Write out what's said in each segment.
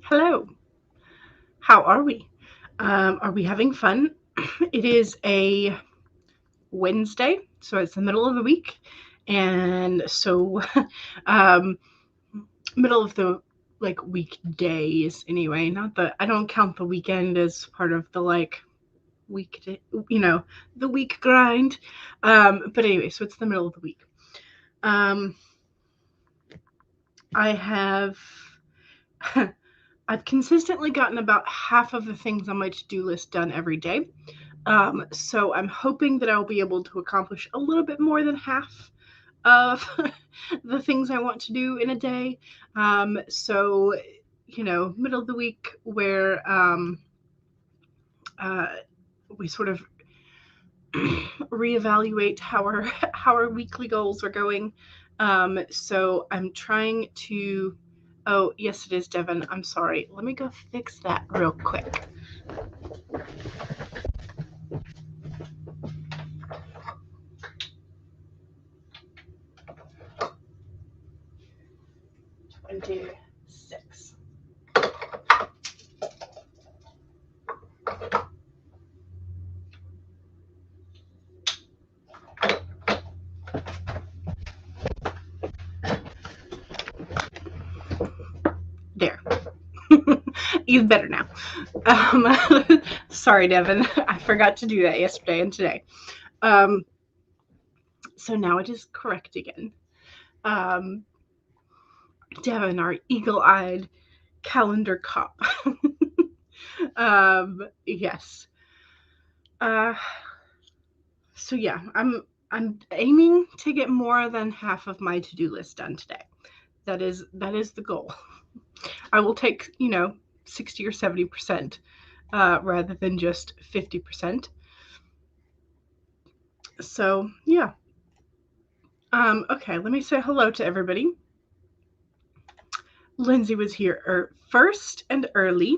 Hello. How are we? Are we having fun? It is a Wednesday, so it's the middle of the week, and so um, middle of the weekdays anyway. Not the I don't count the weekend as part of the week, the week grind. But anyway, so it's the middle of the week. I have. I've consistently gotten about half of the things on my to-do list done every day. So I'm hoping that I'll be able to accomplish a little bit more than half of the things I want to do in a day. So, middle of the week where we sort of reevaluate how our weekly goals are going. So I'm trying to. Oh, yes, it is, Devin. I'm sorry. Let me go fix that real quick. Six. There. Even better now. Sorry, Devin. I forgot to do that yesterday and today. So now it is correct again. Devin, our eagle-eyed calendar cop. Yes. So yeah, I'm aiming to get more than half of my to-do list done today. That is the goal. I will take 60 or 70% rather than just 50%. So yeah. Okay, let me say hello to everybody. Lindsay was here first and early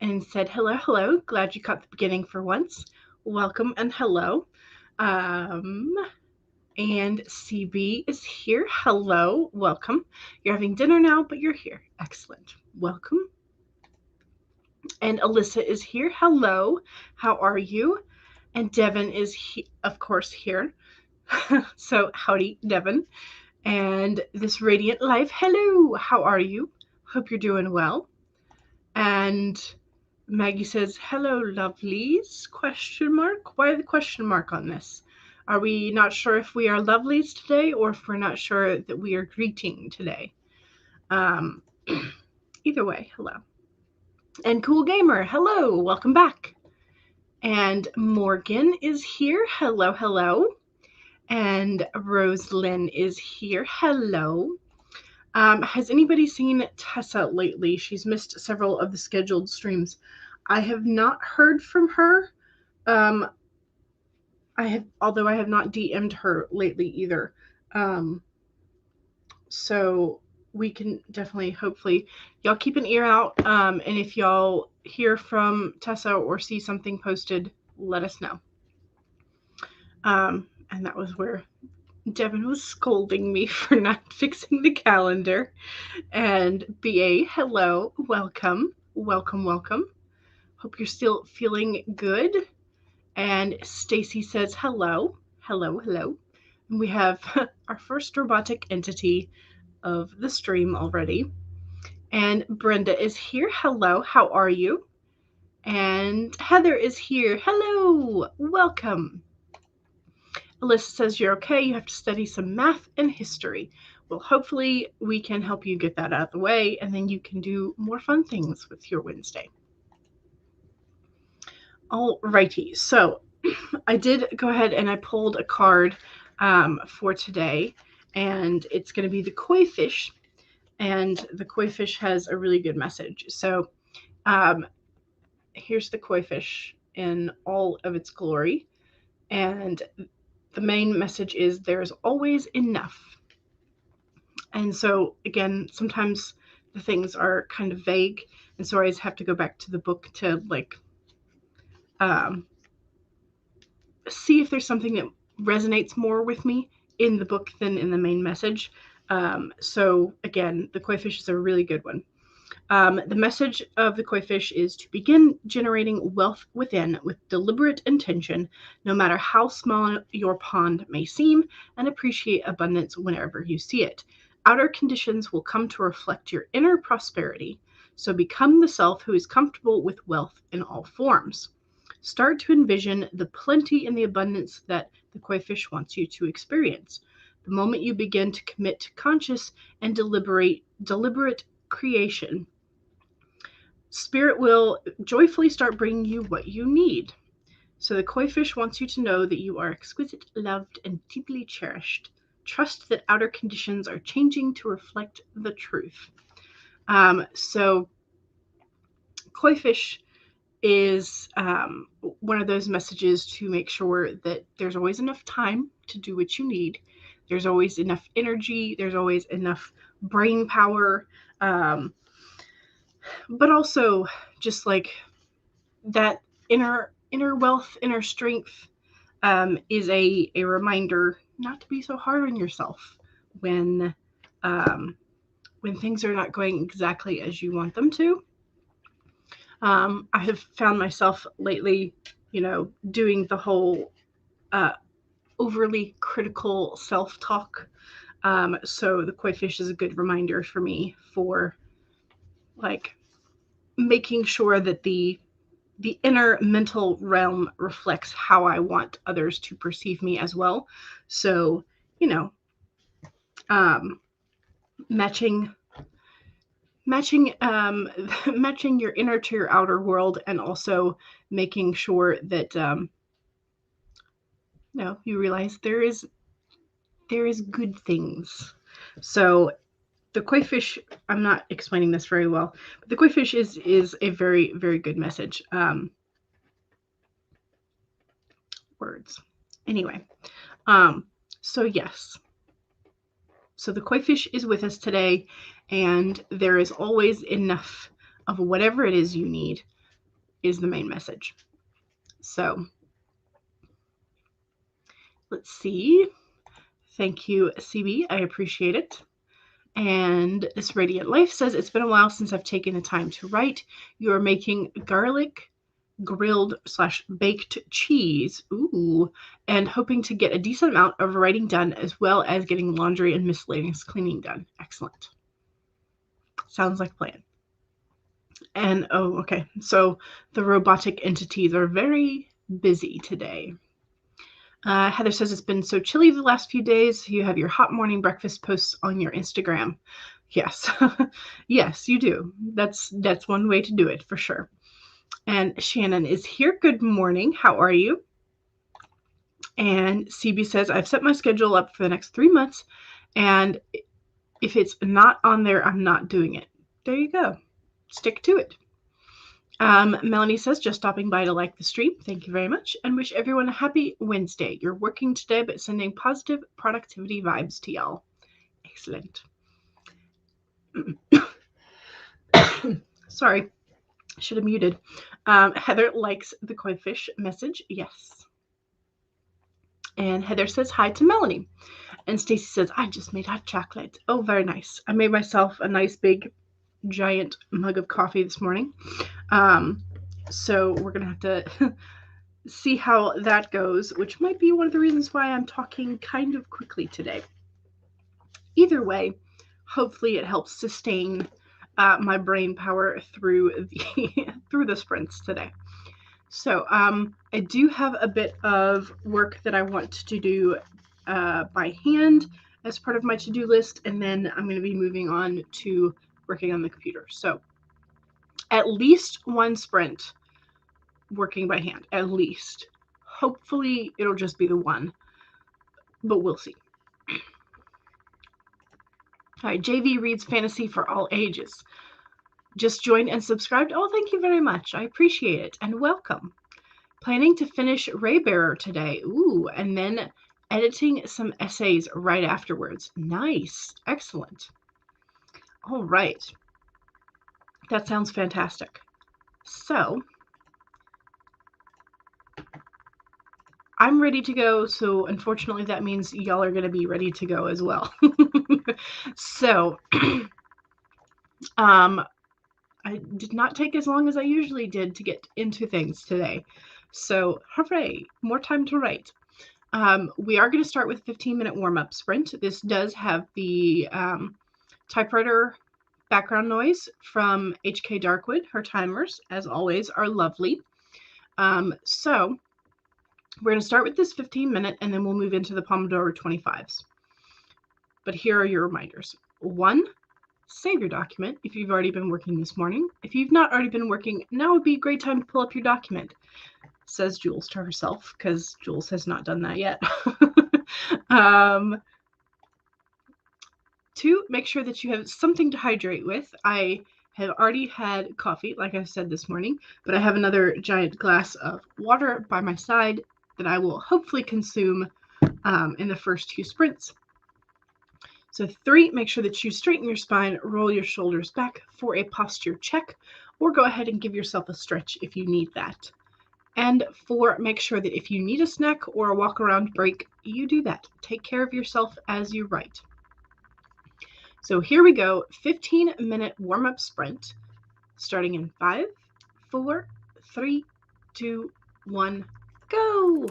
and said hello. Glad you caught the beginning for once. Welcome and hello. And CB is here. Hello, welcome. You're having dinner now, but you're here. Excellent. Welcome. And Alyssa is here. Hello, how are you? And Devin is, of course, here. So, howdy, Devin. And this radiant life, hello, how are you? Hope you're doing well. And Maggie says, hello, lovelies, question mark. Why the question mark on this? Are we not sure if we are lovelies today or if we're not sure that we are greeting today? Either way, hello. And Cool Gamer, hello, welcome back. And Morgan is here, hello. And Rose-Lynn is here, hello. Has anybody seen Tessa lately? She's missed several of the scheduled streams. I have not heard from her. Although I have not DM'd her lately either. So we can definitely, hopefully, y'all keep an ear out. And if y'all hear from Tessa or see something posted, let us know. And that was where Devin was scolding me for not fixing the calendar. And BA, hello, welcome. Hope you're still feeling good. And Stacy says hello. And we have our first robotic entity of the stream already. And Brenda is here. Hello, how are you? And Heather is here. Hello, welcome. Alyssa says you're okay. You have to study some math and history. Well, hopefully we can help you get that out of the way, and then you can do more fun things with your Wednesday. Alrighty, so I did go ahead and I pulled a card for today, and it's going to be the koi fish, and the koi fish has a really good message. So here's the koi fish in all of its glory, and the main message is there's always enough. And so again, sometimes the things are kind of vague, and so I always have to go back to the book to see if there's something that resonates more with me in the book than in the main message. So again, the koi fish is a really good one. The message of the koi fish is to begin generating wealth within with deliberate intention, no matter how small your pond may seem, and appreciate abundance whenever you see it. Outer conditions will come to reflect your inner prosperity, so become the self who is comfortable with wealth in all forms. Start to envision the plenty and the abundance that the koi fish wants you to experience. The moment you begin to commit to conscious and deliberate creation, Spirit will joyfully start bringing you what you need. So the koi fish wants you to know that you are exquisite, loved, and deeply cherished. Trust that outer conditions are changing to reflect the truth. So koi fish is one of those messages to make sure that there's always enough time to do what you need. There's always enough energy. There's always enough brain power. But also just like that inner wealth, inner strength is a reminder not to be so hard on yourself when things are not going exactly as you want them to. I have found myself lately, doing the whole overly critical self-talk. So the koi fish is a good reminder for me for like making sure that the inner mental realm reflects how I want others to perceive me as well. So, matching matching your inner to your outer world, and also making sure that you realize there is good things. So the koi fish, I'm not explaining this very well, but the koi fish is a very, very good message. Words. Anyway, so yes. So the koi fish is with us today, and there is always enough of whatever it is you need is the main message. So let's see. Thank you, CB. I appreciate it. And this Radiant Life says, it's been a while since I've taken the time to write. You are making garlic grilled / baked cheese. Ooh. And hoping to get a decent amount of writing done, as well as getting laundry and miscellaneous cleaning done. Excellent. Sounds like a plan. And, oh, okay. So the robotic entities are very busy today. Heather says, it's been so chilly the last few days. You have your hot morning breakfast posts on your Instagram. Yes. Yes, you do. That's one way to do it for sure. And Shannon is here. Good morning. How are you? And CB says, I've set my schedule up for the next 3 months, and if it's not on there, I'm not doing it. There you go. Stick to it. Melanie says, just stopping by to like the stream. Thank you very much, and wish everyone a happy Wednesday. You're working today, but sending positive productivity vibes to y'all. Excellent. Sorry, should have muted. Heather likes the koi fish message. Yes. And Heather says hi to Melanie. And Stacy says, I just made hot chocolate. Oh, very nice. I made myself a nice big giant mug of coffee this morning. So we're going to have to see how that goes, which might be one of the reasons why I'm talking kind of quickly today. Either way, hopefully it helps sustain my brain power through the sprints today. So I do have a bit of work that I want to do by hand as part of my to-do list, and then I'm going to be moving on to working on the computer. So at least one sprint working by hand, at least. Hopefully it'll just be the one, but we'll see. All right, JV reads fantasy for all ages. Just joined and subscribed. Oh, thank you very much. I appreciate it, and welcome. Planning to finish Raybearer today. Ooh, and then editing some essays right afterwards. Nice. Excellent. All right. That sounds fantastic. So I'm ready to go. So unfortunately, that means y'all are going to be ready to go as well. So I did not take as long as I usually did to get into things today. So hooray, more time to write. We are going to start with 15-minute warm-up sprint. This does have the typewriter background noise from HK Darkwood. Her timers, as always, are lovely. So we're going to start with this 15-minute, and then we'll move into the Pomodoro 25s. But here are your reminders. 1, save your document if you've already been working this morning. If you've not already been working, now would be a great time to pull up your document, says Jules to herself, because Jules has not done that yet. 2, make sure that you have something to hydrate with. I have already had coffee, like I said this morning, but I have another giant glass of water by my side that I will hopefully consume in the first 2 sprints. So 3, make sure that you straighten your spine, roll your shoulders back for a posture check, or go ahead and give yourself a stretch if you need that. And 4, make sure that if you need a snack or a walk around break, you do that. Take care of yourself as you write. So here we go, 15-minute warm-up sprint, starting in 5, 4, 3, 2, 1, go!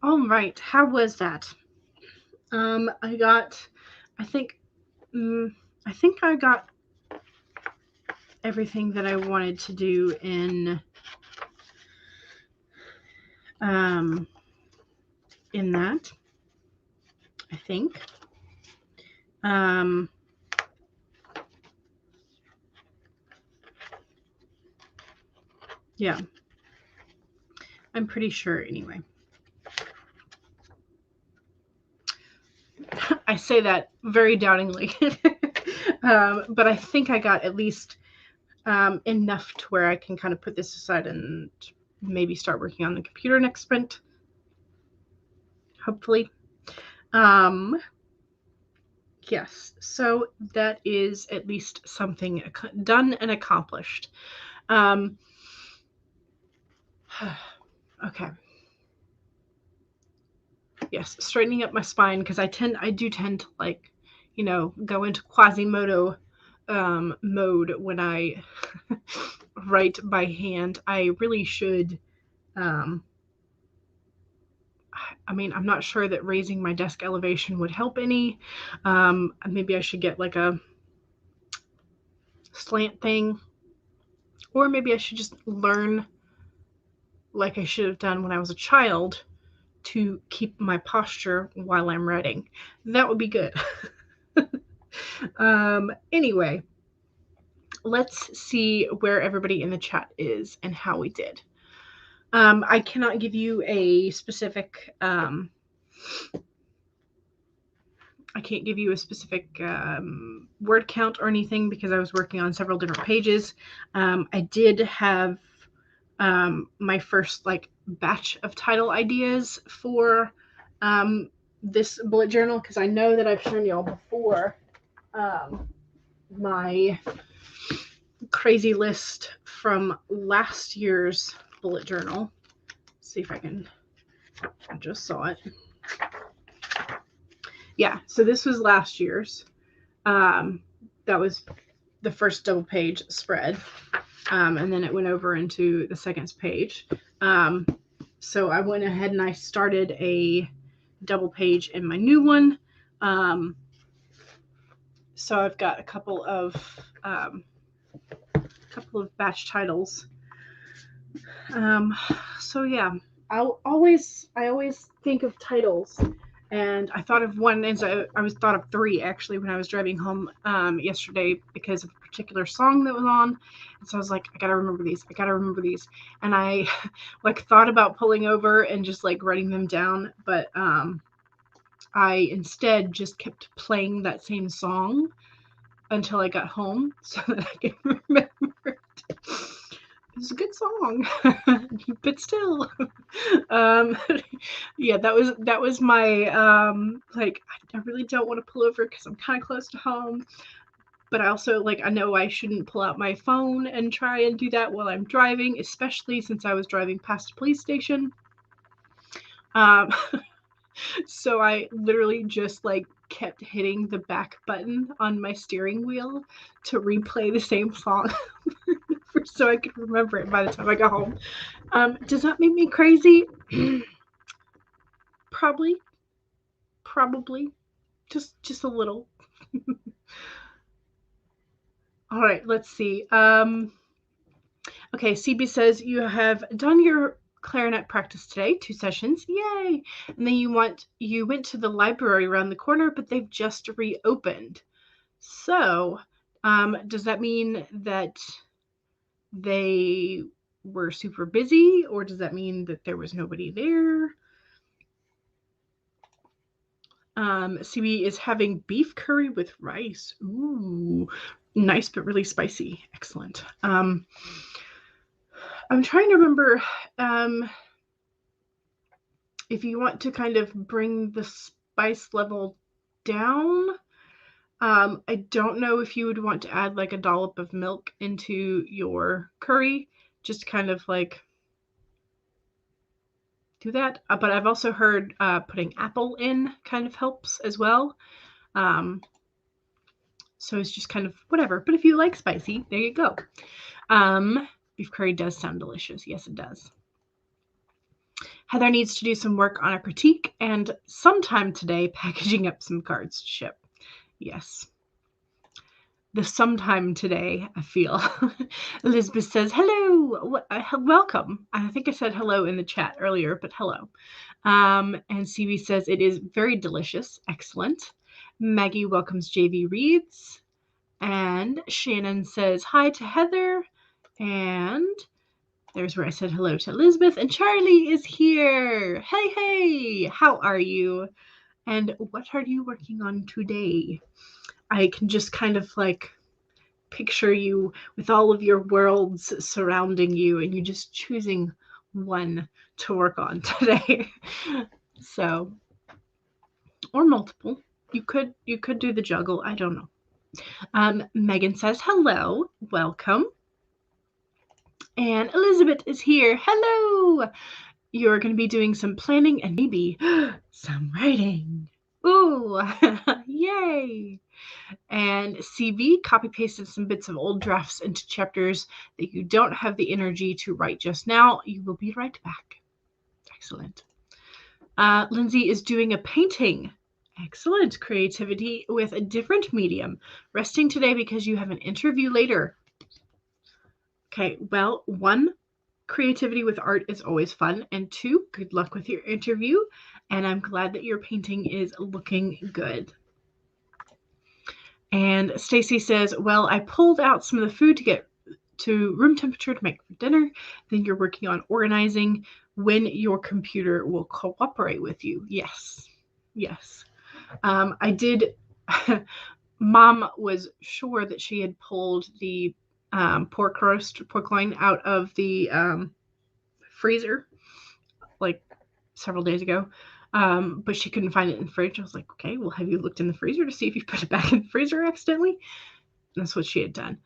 All right, how was that? I think I got everything that I wanted to do in that, I think. Yeah, I'm pretty sure anyway. I say that very doubtingly, but I think I got at least enough to where I can kind of put this aside and maybe start working on the computer next sprint. Hopefully. Yes, so that is at least something done and accomplished. Okay. Yes, straightening up my spine, because I do tend to, like, you know, go into Quasimodo mode when I write by hand. I really should. I mean, I'm not sure that raising my desk elevation would help any. Maybe I should get like a slant thing, or maybe I should just learn, like I should have done when I was a child, to keep my posture while I'm writing. That would be good. Anyway, let's see where everybody in the chat is and how we did. I cannot give you a specific I can't give you a specific word count or anything because I was working on several different pages. I did have my first like batch of title ideas for this bullet journal, because I know that I've shown y'all before my crazy list from last year's bullet journal. Let's see if I can. I just saw it. Yeah, so this was last year's. That was the first double page spread. And then it went over into the second page. So I went ahead and I started a double page in my new one. So I've got a couple of batch titles. So yeah, I always think of titles. And I thought of one, and I was thought of three actually when I was driving home yesterday because of a particular song that was on. And so I was like, I gotta remember these. And I like thought about pulling over and just like writing them down, but I instead just kept playing that same song until I got home so that I could remember it. It's a good song, but still, yeah, that was my like, I really don't want to pull over because I'm kind of close to home, but I also, like, I know I shouldn't pull out my phone and try and do that while I'm driving, especially since I was driving past a police station. So I literally just like kept hitting the back button on my steering wheel to replay the same song so I could remember it by the time I got home. Does that make me crazy? Probably, just a little. All right, let's see. Okay, CB says you have done your clarinet practice today, 2 sessions, yay! And then you went to the library around the corner, but they've just reopened. So, does that mean that they were super busy, or does that mean that there was nobody there? CB is having beef curry with rice. Ooh, nice but really spicy. Excellent. I'm trying to remember if you want to kind of bring the spice level down. I don't know if you would want to add like a dollop of milk into your curry, just kind of like do that. But I've also heard putting apple in kind of helps as well. So it's just kind of whatever. But if you like spicy, there you go. Beef curry does sound delicious. Yes, it does. Heather needs to do some work on a critique and sometime today packaging up some cards to ship. Yes. The sometime today, I feel. Elizabeth says, hello, welcome. I think I said hello in the chat earlier, but hello. And CB says, it is very delicious. Excellent. Maggie welcomes JV Reads. And Shannon says, hi to Heather. And there's where I said hello to Elizabeth. And Charlie is here. Hey, hey, how are you? And what are you working on today? I can just kind of like picture you with all of your worlds surrounding you and you just choosing one to work on today. So, or multiple. You could do the juggle. I don't know. Megan says, hello, welcome. And Elizabeth is here. Hello. You're going to be doing some planning and maybe some writing. Ooh, yay. And CV copy-pasted some bits of old drafts into chapters that you don't have the energy to write just now. You will be right back. Excellent. Lindsay is doing a painting. Excellent creativity with a different medium. Resting today because you have an interview later. Okay, well, 1, creativity with art is always fun. And 2, good luck with your interview. And I'm glad that your painting is looking good. And Stacy says, well, I pulled out some of the food to get to room temperature to make for dinner. Then you're working on organizing when your computer will cooperate with you. Yes. Yes. I did. Mom was sure that she had pulled the pork loin out of the freezer like several days ago. But she couldn't find it in the fridge. I was like, okay, well, have you looked in the freezer to see if you put it back in the freezer accidentally? And that's what she had done.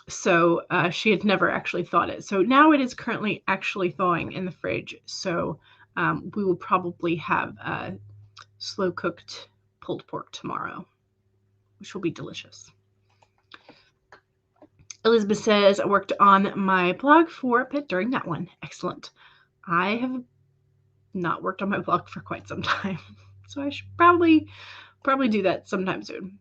So she had never actually thawed it. So now it is currently actually thawing in the fridge. So we will probably have slow cooked pulled pork tomorrow, which will be delicious. Elizabeth says, I worked on my blog for a bit during that one. Excellent. I have not worked on my blog for quite some time, so I should probably do that sometime soon.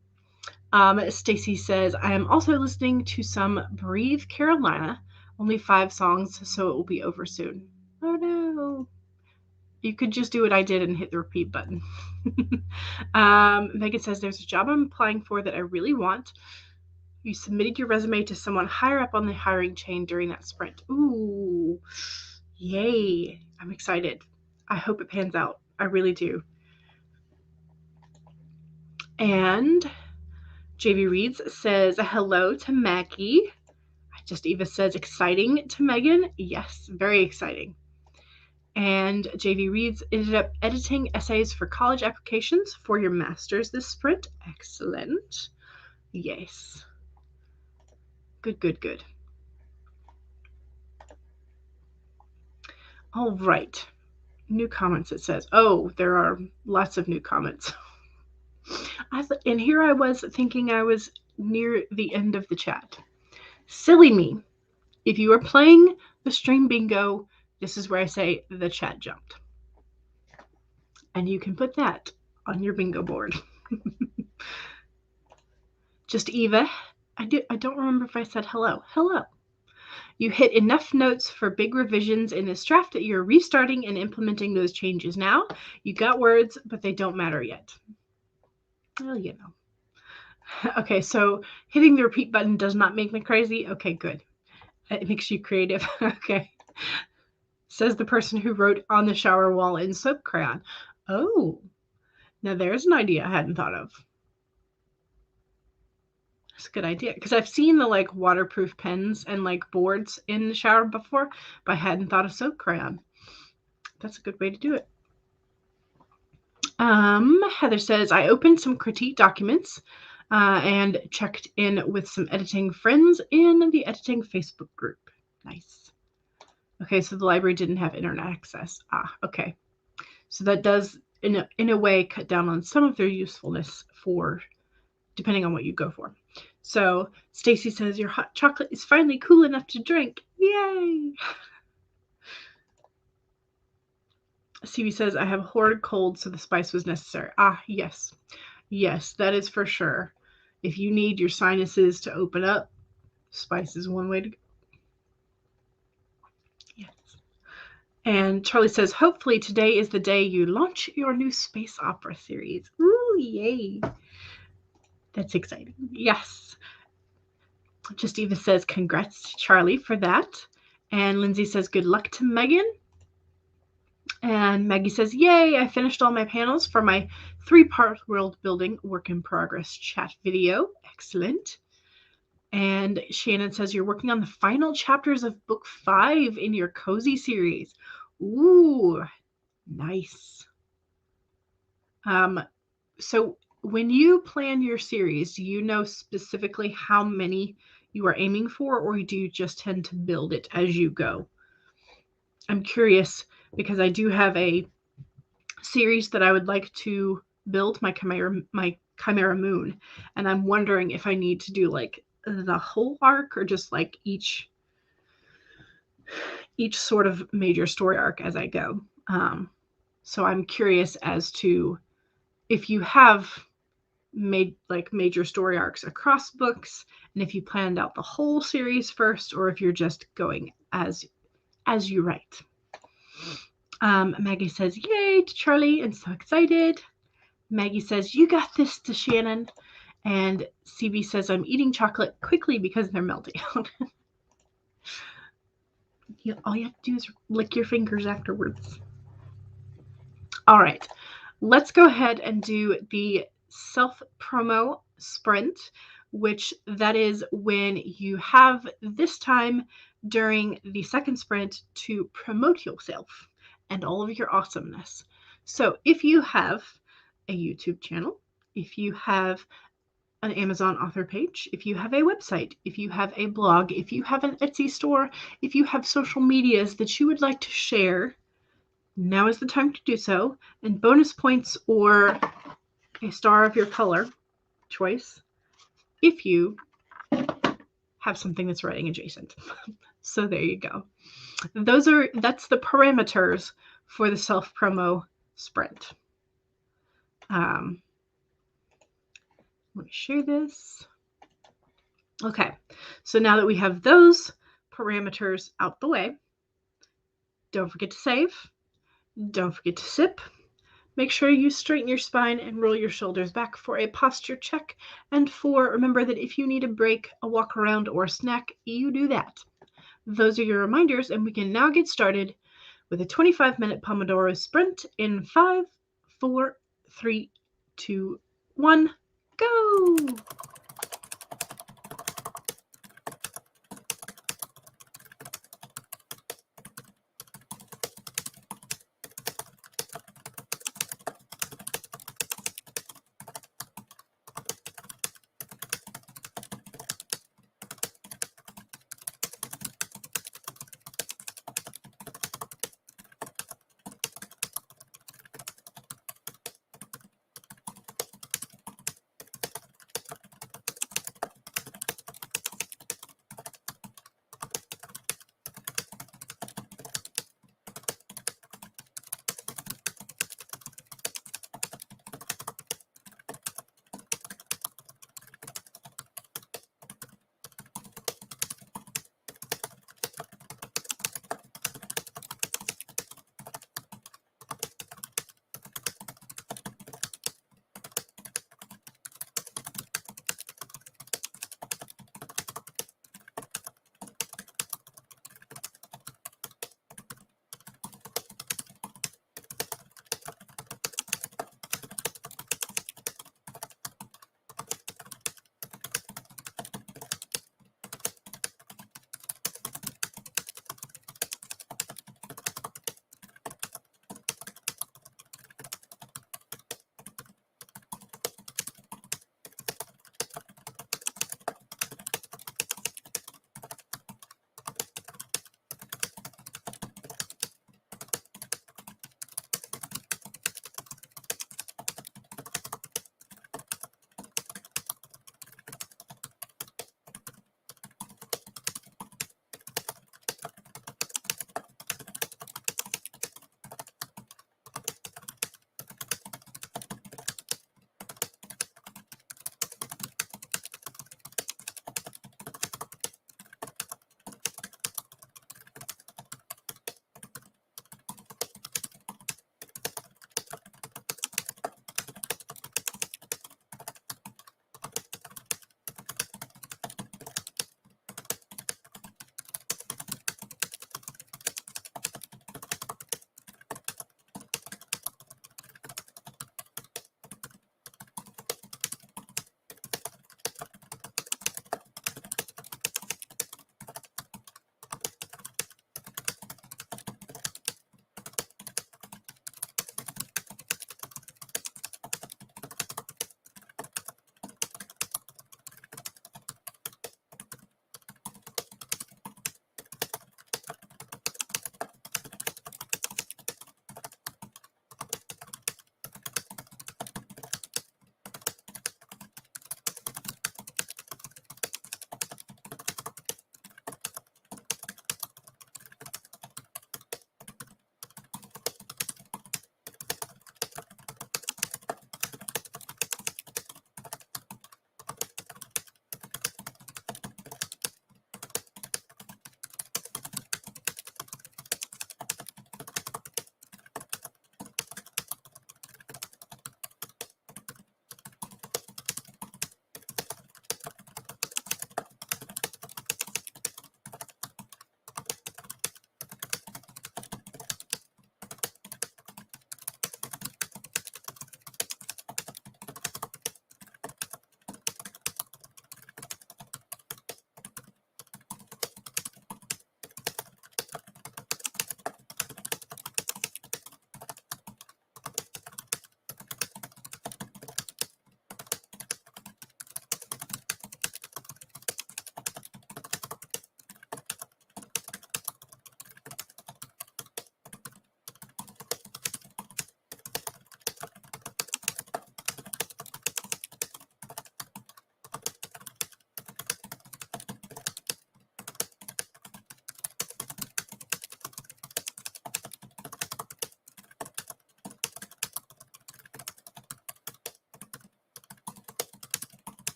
Stacy says, I am also listening to some Breathe Carolina, only 5 songs, so it will be over soon. Oh no. You could just do what I did and hit the repeat button. Megan says, there's a job I'm applying for that I really want. You submitted your resume to someone higher up on the hiring chain during that sprint. Ooh, yay. I'm excited. I hope it pans out. I really do. And JV Reads says, hello to Maggie. Just Eva says, exciting to Megan. Yes, very exciting. And JV Reads ended up editing essays for college applications for your master's this sprint. Excellent. Yes. Good, good, good. All right. New comments, it says. Oh, there are lots of new comments. And here I was thinking I was near the end of the chat. Silly me. If you are playing the stream bingo, this is where I say the chat jumped. And you can put that on your bingo board. Just Eva. I don't remember if I said hello. Hello. You hit enough notes for big revisions in this draft that you're restarting and implementing those changes now. You got words, but they don't matter yet. Well, you know. Okay, so hitting the repeat button does not make me crazy. Okay, good. It makes you creative. Okay. Says the person who wrote on the shower wall in soap crayon. Oh, now there's an idea I hadn't thought of. That's a good idea, because I've seen the like waterproof pens and like boards in the shower before, but I hadn't thought of soap crayon. That's a good way to do it. Heather says, I opened some critique documents and checked in with some editing friends in the editing Facebook group. Nice. Okay, so the library didn't have internet access. Okay. So that does, in a way, cut down on some of their usefulness for, depending on what you go for. So Stacy says, your hot chocolate is finally cool enough to drink. Yay! CB says, I have a horrid cold, so the spice was necessary. Ah, yes. Yes, that is for sure. If you need your sinuses to open up, spice is one way to go. Yes. And Charlie says, hopefully today is the day you launch your new space opera series. Ooh, yay. That's exciting. Yes. Just Eva says, congrats to Charlie for that. And Lindsay says, good luck to Megan. And Maggie says, yay, I finished all my panels for my 3-part world building work in progress chat video. Excellent. And Shannon says, you're working on the final chapters of book 5 in your cozy series. Ooh, nice. So when you plan your series, do you know specifically how many you are aiming for, or do you just tend to build it as you go? I'm curious because I do have a series that I would like to build, my Chimera Moon, and I'm wondering if I need to do like the whole arc or just like each sort of major story arc as I go. So I'm curious as to if you have made like major story arcs across books, and if you planned out the whole series first, or if you're just going as you write. Maggie says, yay to Charlie, and so excited. Maggie says, you got this, to Shannon. And CB says, I'm eating chocolate quickly because they're melting out. All you have to do is lick your fingers afterwards. All right, let's go ahead and do the self-promo sprint, which that is when you have this time during the second sprint to promote yourself and all of your awesomeness. So if you have a YouTube channel, if you have an Amazon author page, if you have a website, if you have a blog, if you have an Etsy store, if you have social medias that you would like to share, now is the time to do so. And bonus points or a star of your color choice if you have something that's writing adjacent. So there you go. That's the parameters for the self-promo sprint. Let me share this. Okay, so now that we have those parameters out the way, don't forget to save. Don't forget to sip. Make sure you straighten your spine and roll your shoulders back for a posture check. And remember that if you need a break, a walk around, or a snack, you do that. Those are your reminders, and we can now get started with a 25-minute Pomodoro sprint in 5, 4, 3, 2, 1, go!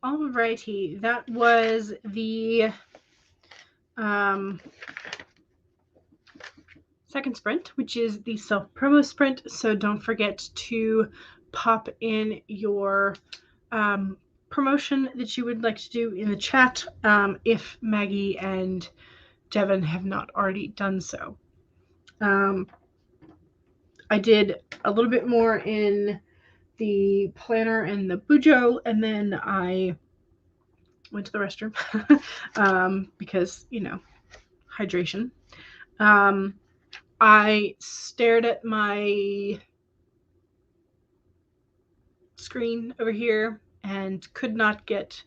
Alrighty, that was the second sprint, which is the self-promo sprint. So don't forget to pop in your promotion that you would like to do in the chat if Maggie and Devin have not already done so. I did a little bit more in the planner and the bujo, and then I went to the restroom because, you know, hydration. I stared at my screen over here and could not get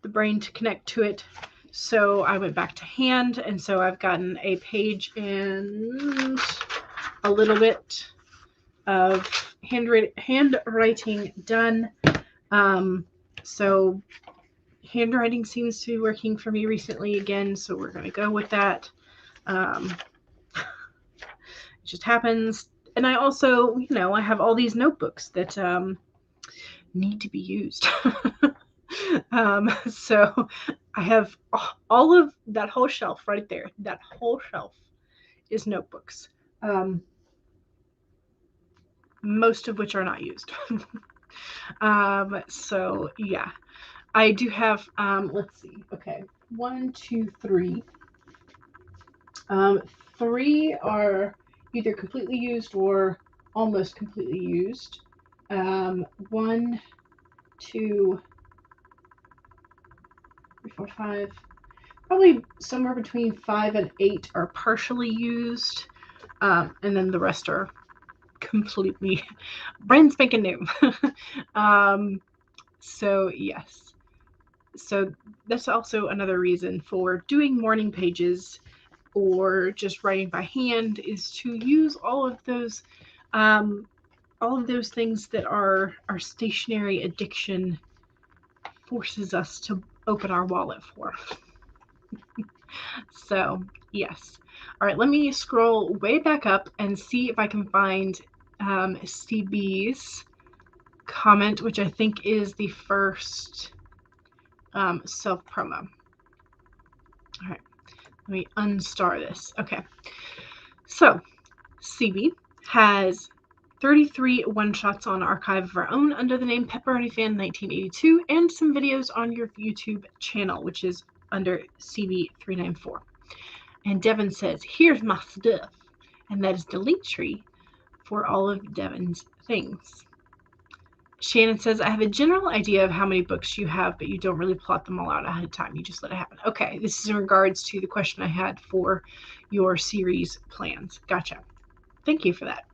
the brain to connect to it. So I went back to hand, and so I've gotten a page and a little bit of handwriting done. So handwriting seems to be working for me recently again, so we're going to go with that. It just happens. And I also, you know, I have all these notebooks that need to be used. So I have all of that whole shelf right there. That whole shelf is notebooks. Most of which are not used. So yeah, I do have, let's see. Okay. 1, 2, 3. 3 are either completely used or almost completely used. 1, 2, 3, 4, 5. Probably somewhere between 5 and 8 are partially used. And then the rest are completely brand spanking new. So yes. So that's also another reason for doing morning pages or just writing by hand, is to use all of those things that our stationary addiction forces us to open our wallet for. So yes. All right, let me scroll way back up and see if I can find CB's comment, which I think is the first self-promo. All right, let me unstar this. Okay, so CB has 33 one-shots on archive of our own under the name Pepperoni Fan 1982, and some videos on your YouTube channel, which is under CB394. And Devin says, here's my stuff. And that is the link tree for all of Devin's things. Shannon says, I have a general idea of how many books you have, but you don't really plot them all out ahead of time. You just let it happen. Okay, this is in regards to the question I had for your series plans. Gotcha. Thank you for that.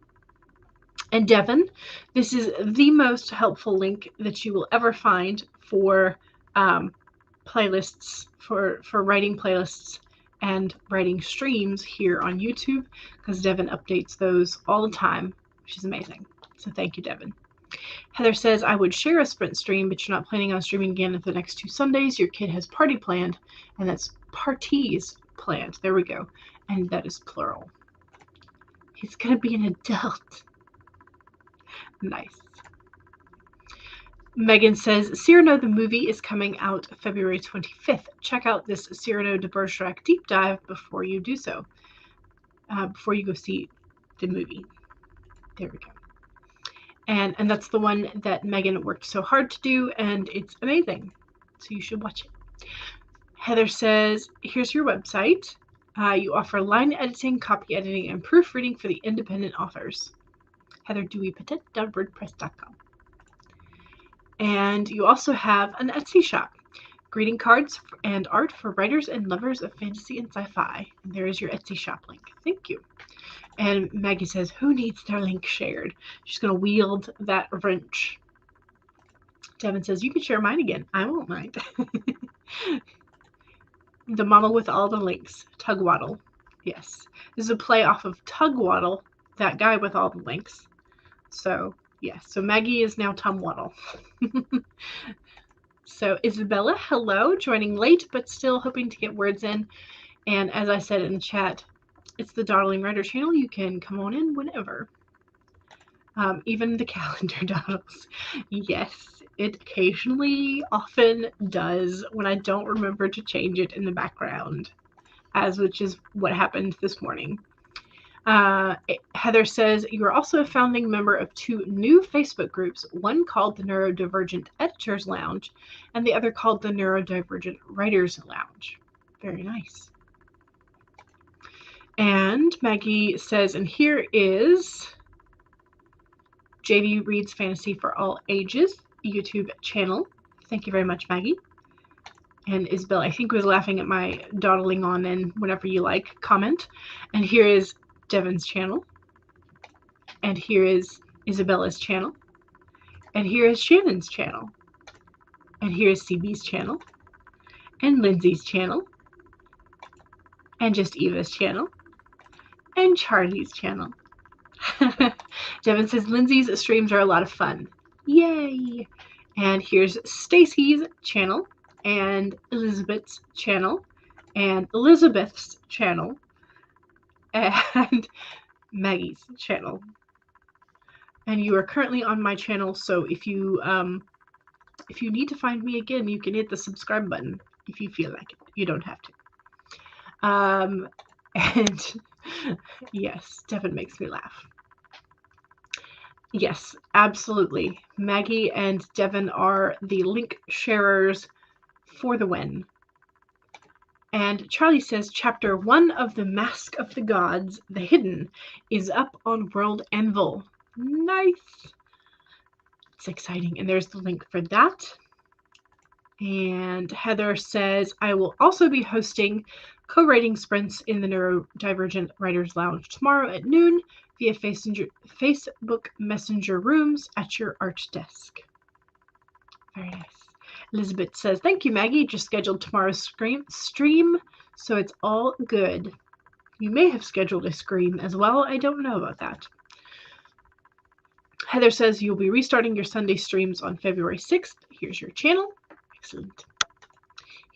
And Devin, this is the most helpful link that you will ever find for playlists, for writing playlists and writing streams here on YouTube, because Devin updates those all the time, which is amazing. So thank you, Devin. Heather says, I would share a sprint stream, but you're not planning on streaming again for the next 2 Sundays. Your kid has party planned, and that's parties planned. There we go. And that is plural. He's going to be an adult. Nice. Megan says, Cyrano the movie is coming out February 25th. Check out this Cyrano de Bergerac deep dive before you do so. Before you go see the movie. There we go. And that's the one that Megan worked so hard to do, and it's amazing. So you should watch it. Heather says, here's your website. You offer line editing, copy editing, and proofreading for the independent authors. heatherdewypatet.wordpress.com. And you also have an Etsy shop. Greeting cards and art for writers and lovers of fantasy and sci-fi. And there is your Etsy shop link. Thank you. And Maggie says, who needs their link shared? She's going to wield that wrench. Devin says, you can share mine again. I won't mind. The mama with all the links. Tugwaddle. Yes. This is a play off of Tugwaddle, that guy with all the links. So, yes. So Maggie is now Tumwaddle. So Isabella, hello. Joining late, but still hoping to get words in. And as I said in the chat, it's the Dawdling Writer channel. You can come on in whenever. Even the calendar Dawdles. Yes. It occasionally often does when I don't remember to change it in the background, which is what happened this morning. Heather says, you are also a founding member of 2 new Facebook groups, one called the Neurodivergent Editors Lounge and the other called the Neurodivergent Writers Lounge. Very nice. And Maggie says, and here is JD Reads Fantasy for All Ages YouTube channel. Thank you very much, Maggie. And Isabel, I think, was laughing at my dawdling on and whenever you like comment. And here is Devin's channel. And here is Isabella's channel. And here is Shannon's channel. And here is CB's channel. And Lindsay's channel. And just Eva's channel. And Charlie's channel. Devin says Lindsay's streams are a lot of fun. Yay! And here's Stacy's channel. And Elizabeth's channel. And Elizabeth's channel. And Maggie's channel. And you are currently on my channel, so if you need to find me again, you can hit the subscribe button if you feel like it. You don't have to. And yes, Devin makes me laugh. Yes, absolutely. Maggie and Devin are the link sharers for the win. And Charlie says chapter 1 of the Mask of the Gods, The Hidden, is up on World Anvil. Nice. It's exciting. And there's the link for that. And Heather says, I will also be hosting co-writing sprints in the Neurodivergent Writers Lounge tomorrow at noon via Facebook Messenger rooms at your art desk. Very nice. Elizabeth says, thank you, Maggie. Just scheduled tomorrow's stream, so it's all good. You may have scheduled a scream as well. I don't know about that. Heather says you'll be restarting your Sunday streams on February 6th. Here's your channel. Excellent.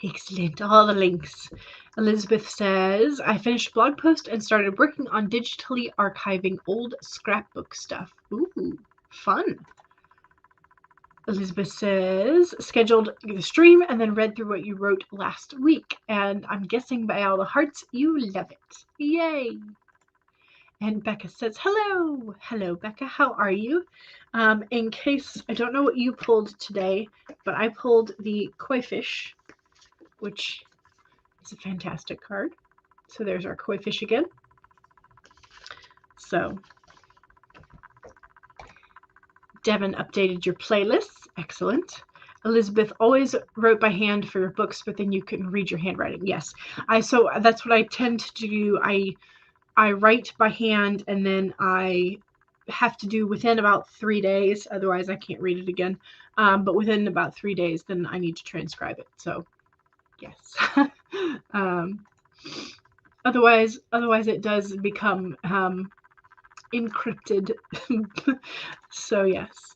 Excellent. All the links. Elizabeth says, I finished a blog post and started working on digitally archiving old scrapbook stuff. Ooh, fun. Elizabeth says, scheduled the stream and then read through what you wrote last week. And I'm guessing by all the hearts, you love it. Yay. And Becca says, hello. Hello, Becca. How are you? In case, I don't know what you pulled today, but I pulled the Koi Fish, which is a fantastic card. So there's our Koi Fish again. So Devin updated your playlists. Excellent. Elizabeth always wrote by hand for your books, but then you couldn't read your handwriting. Yes. So that's what I tend to do. I write by hand and then I have to do within about 3 days. Otherwise I can't read it again. But within about 3 days, then I need to transcribe it. So yes. Otherwise it does become encrypted. So yes.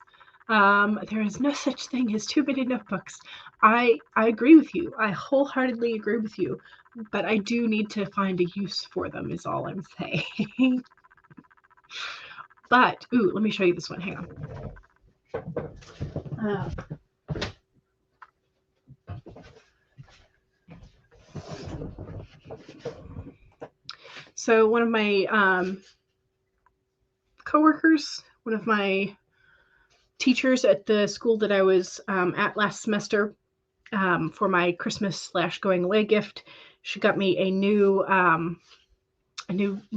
There is no such thing as too many notebooks. I agree with you. I wholeheartedly agree with you. But I do need to find a use for them is all I'm saying. But, ooh, let me show you this one. Hang on. So one of my coworkers, one of my teachers at the school that I was at last semester for my Christmas/going away gift, she got me a new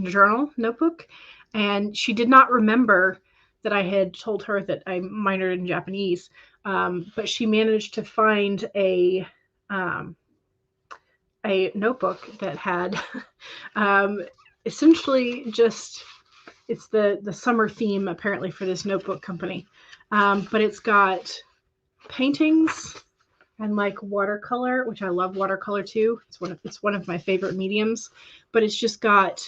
journal notebook, and she did not remember that I had told her that I minored in Japanese, but she managed to find a notebook that had essentially just, it's the summer theme apparently for this notebook company, but it's got paintings and like watercolor, which I love watercolor too. It's one of my favorite mediums, but it's just got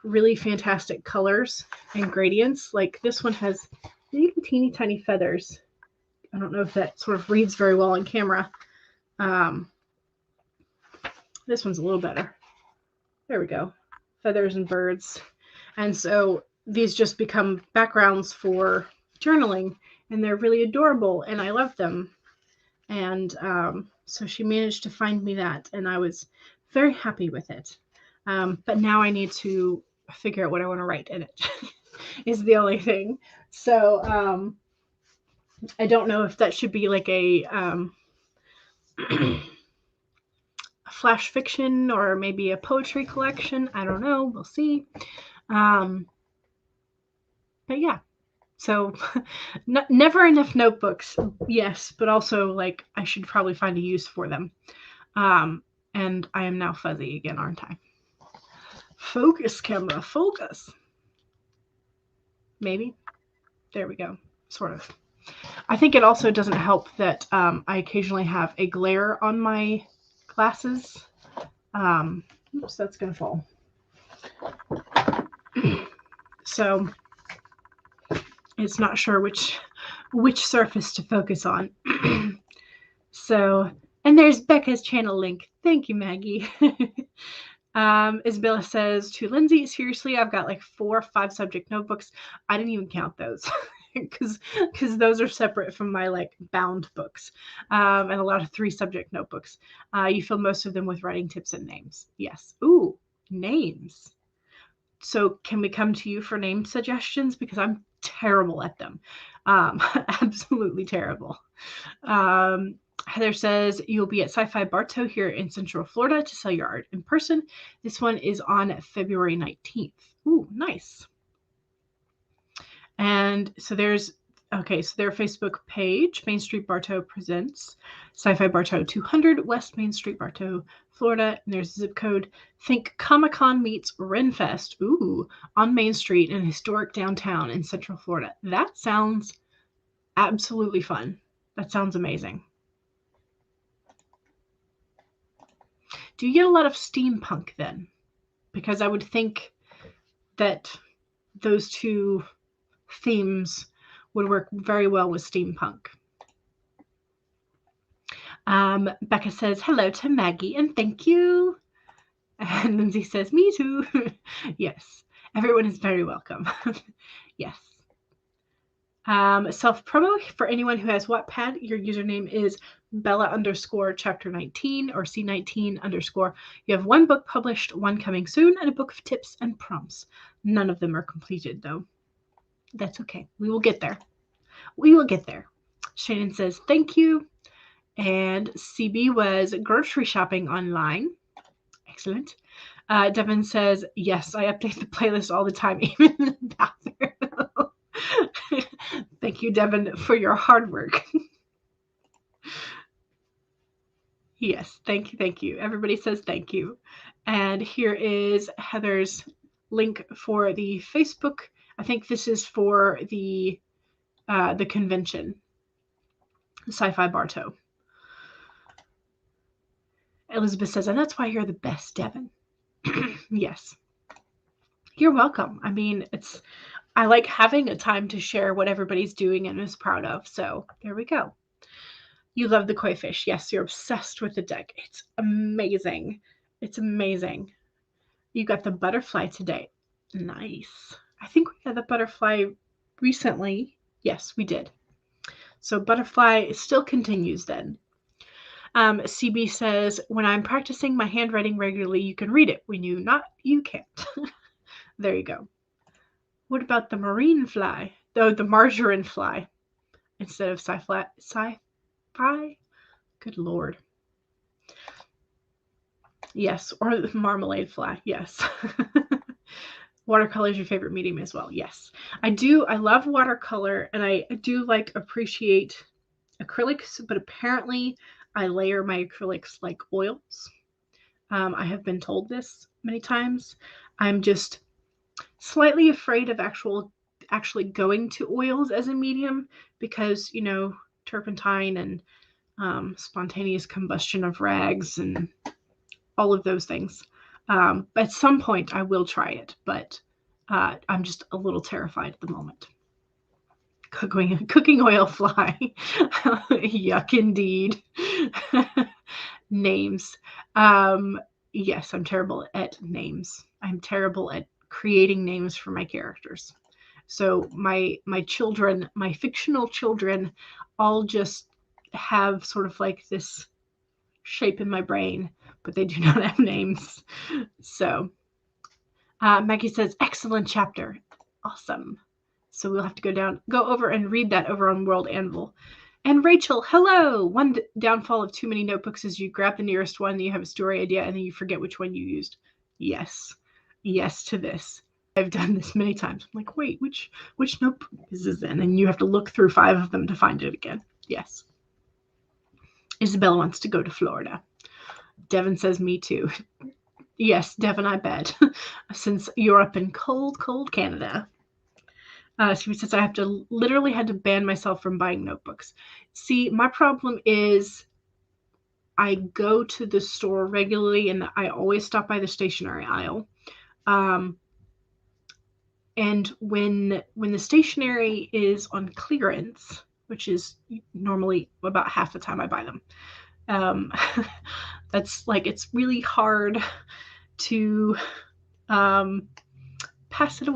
really fantastic colors and gradients. Like this one has even teeny tiny feathers. I don't know if that sort of reads very well on camera. This one's a little better. There we go. Feathers and birds. And so these just become backgrounds for journaling. and they're really adorable, and I love them. And so she managed to find me that, and I was very happy with it. But now I need to figure out what I want to write in it is the only thing. So I don't know if that should be like a flash fiction or maybe a poetry collection. I don't know. We'll see. But yeah. So never enough notebooks. Yes, but also like I should probably find a use for them. And I am now fuzzy again, aren't I? Focus, camera, focus. Maybe. There we go. Sort of. I think it also doesn't help that I occasionally have a glare on my glasses. Oops, that's going to fall. So it's not sure which surface to focus on. So, and there's Becca's channel link. Thank you, Maggie. Isabella says to Lindsay, seriously, I've got like 4 or 5 subject notebooks. I didn't even count those because those are separate from my like bound books, and a lot of 3 subject notebooks. You fill most of them with writing tips and names. Yes. Ooh, names. So can we come to you for name suggestions? Because I'm terrible at them. Absolutely terrible. Heather says, you'll be at Sci-Fi Bartow here in Central Florida to sell your art in person. This one is on February 19th. Ooh, nice. And so there's, okay, so their Facebook page, Main Street Bartow presents Sci-Fi Bartow 200 West Main Street Bartow, Florida. And there's a zip code. Think Comic-Con meets Renfest. Ooh, on Main Street in historic downtown in Central Florida. That sounds absolutely fun. That sounds amazing. Do you get a lot of steampunk then? Because I would think that those 2 themes would work very well with steampunk. Becca says, hello to Maggie and thank you. And Lindsay says, me too. Yes, everyone is very welcome. Yes. Self-promo for anyone who has Wattpad, your username is Bella_chapter19 or C19_. You have 1 book published, 1 coming soon, and a book of tips and prompts. None of them are completed, though. That's okay. We will get there. We will get there. Shannon says, thank you. And CB was grocery shopping online. Excellent. Devin says, yes, I update the playlist all the time, even in the bathroom. Thank you, Devin, for your hard work. Yes, thank you, thank you. Everybody says thank you. And here is Heather's link for the Facebook. I think this is for the convention, Sci-Fi Bartow. Elizabeth says, and that's why you're the best, Devin. Yes. You're welcome. I mean, I like having a time to share what everybody's doing and is proud of. So there we go. You love the koi fish. Yes, you're obsessed with the deck. It's amazing. It's amazing. You got the butterfly today. Nice. I think we had the butterfly recently. Yes, we did. So butterfly still continues then. CB says, when I'm practicing my handwriting regularly, you can read it. When you not, you can't. There you go. What about the marine fly? Though the margarine fly instead of sci-fi? Good Lord. Yes, or the marmalade fly. Yes. Watercolor is your favorite medium as well. Yes, I do. I love watercolor, and I do appreciate acrylics, but apparently I layer my acrylics like oils. I have been told this many times. I'm just slightly afraid of actually going to oils as a medium because, turpentine and spontaneous combustion of rags and all of those things. At some point I will try it, but I'm just a little terrified at the moment. Cooking oil fly. Yuck indeed. Names. Yes, I'm terrible at names. I'm terrible at creating names for my characters. So my children, my fictional children, all just have sort of like this shape in my brain, but they do not have names. So Maggie says, excellent chapter. Awesome. So we'll have to go over and read that over on World Anvil. And Rachel, hello. One downfall of too many notebooks is you grab the nearest one, and you have a story idea, and then you forget which one you used. Yes. Yes to this. I've done this many times. I'm like, wait, which notebook is this in? And you have to look through 5 of them to find it again. Yes. Isabel wants to go to Florida. Devin says, me too. Yes, Devin, I bet. Since you're up in cold, cold Canada. She says, I literally had to ban myself from buying notebooks. See, my problem is I go to the store regularly and I always stop by the stationery aisle. And when the stationery is on clearance, which is normally about half the time I buy them, that's like, it's really hard to pass it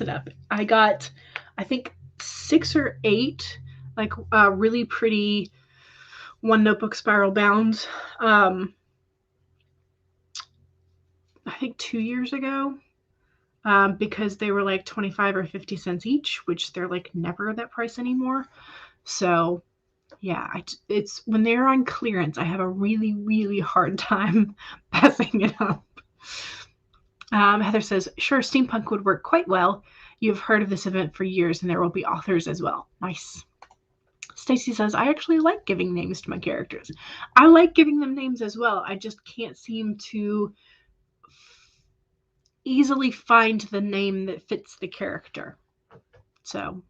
up. I got, I think, 6 or 8 like really pretty one notebook spiral bound, I think 2 years ago, because they were like 25 or 50 cents each, which they're like never that price anymore. So yeah, it's when they're on clearance, I have a really, really hard time passing it up. Heather says, sure, steampunk would work quite well. You've heard of this event for years, and there will be authors as well. Nice. Stacy says, I actually like giving names to my characters. I like giving them names as well. I just can't seem to easily find the name that fits the character. So,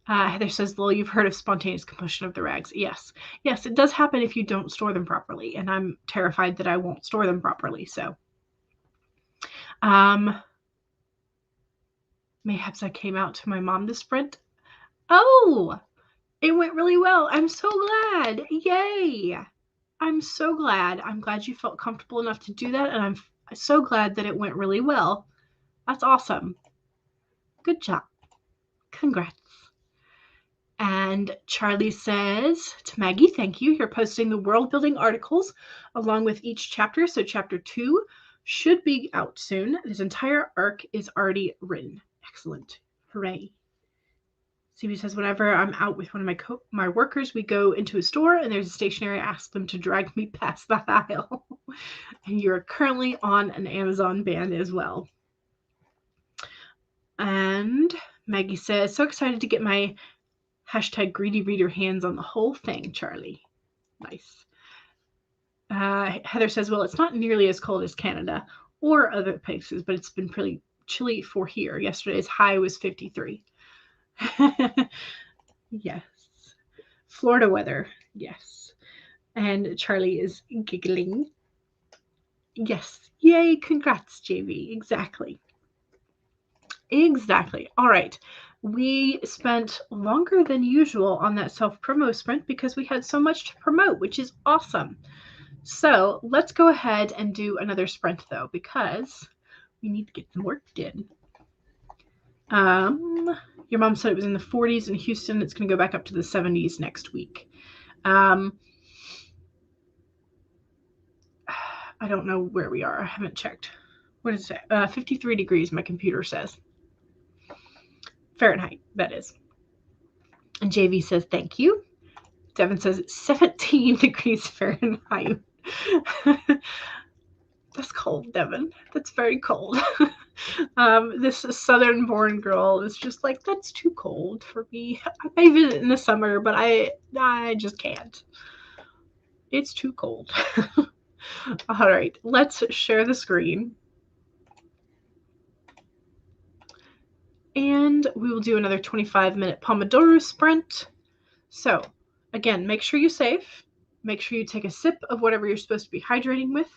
Heather says, Lil, you've heard of spontaneous combustion of the rags. Yes. Yes, it does happen if you don't store them properly, and I'm terrified that I won't store them properly, so. Mayhaps I came out to my mom to sprint. Oh, it went really well. I'm so glad. Yay. I'm so glad. I'm glad you felt comfortable enough to do that, and I'm so glad that it went really well. That's awesome. Good job. Congrats. And Charlie says to Maggie, thank you. You're posting the world building articles along with each chapter. So chapter 2 should be out soon. This entire arc is already written. Excellent. Hooray. CB says, whenever I'm out with one of my workers, we go into a store and there's a stationery. I ask them to drag me past that aisle. And you're currently on an Amazon ban as well. And Maggie says, so excited to get my #greedy-reader hands on the whole thing, Charlie. Nice. Heather says, well, it's not nearly as cold as Canada or other places, but it's been pretty chilly for here. Yesterday's high was 53. Yes. Florida weather. Yes. And Charlie is giggling. Yes. Yay. Congrats, JV. Exactly. Exactly. All right. We spent longer than usual on that self-promo sprint because we had so much to promote, which is awesome. So let's go ahead and do another sprint, though, because we need to get some work done. Your mom said it was in the 40s in Houston. It's going to go back up to the 70s next week. I don't know where we are. I haven't checked. What is it? 53 degrees, my computer says. Fahrenheit, that is. And JV says, thank you. Devin says, 17 degrees Fahrenheit. That's cold, Devin. That's very cold. This southern-born girl is just like, that's too cold for me. I may visit in the summer, but I just can't. It's too cold. All right, let's share the screen. And we will do another 25-minute Pomodoro sprint. So, again, make sure you save. Make sure you take a sip of whatever you're supposed to be hydrating with.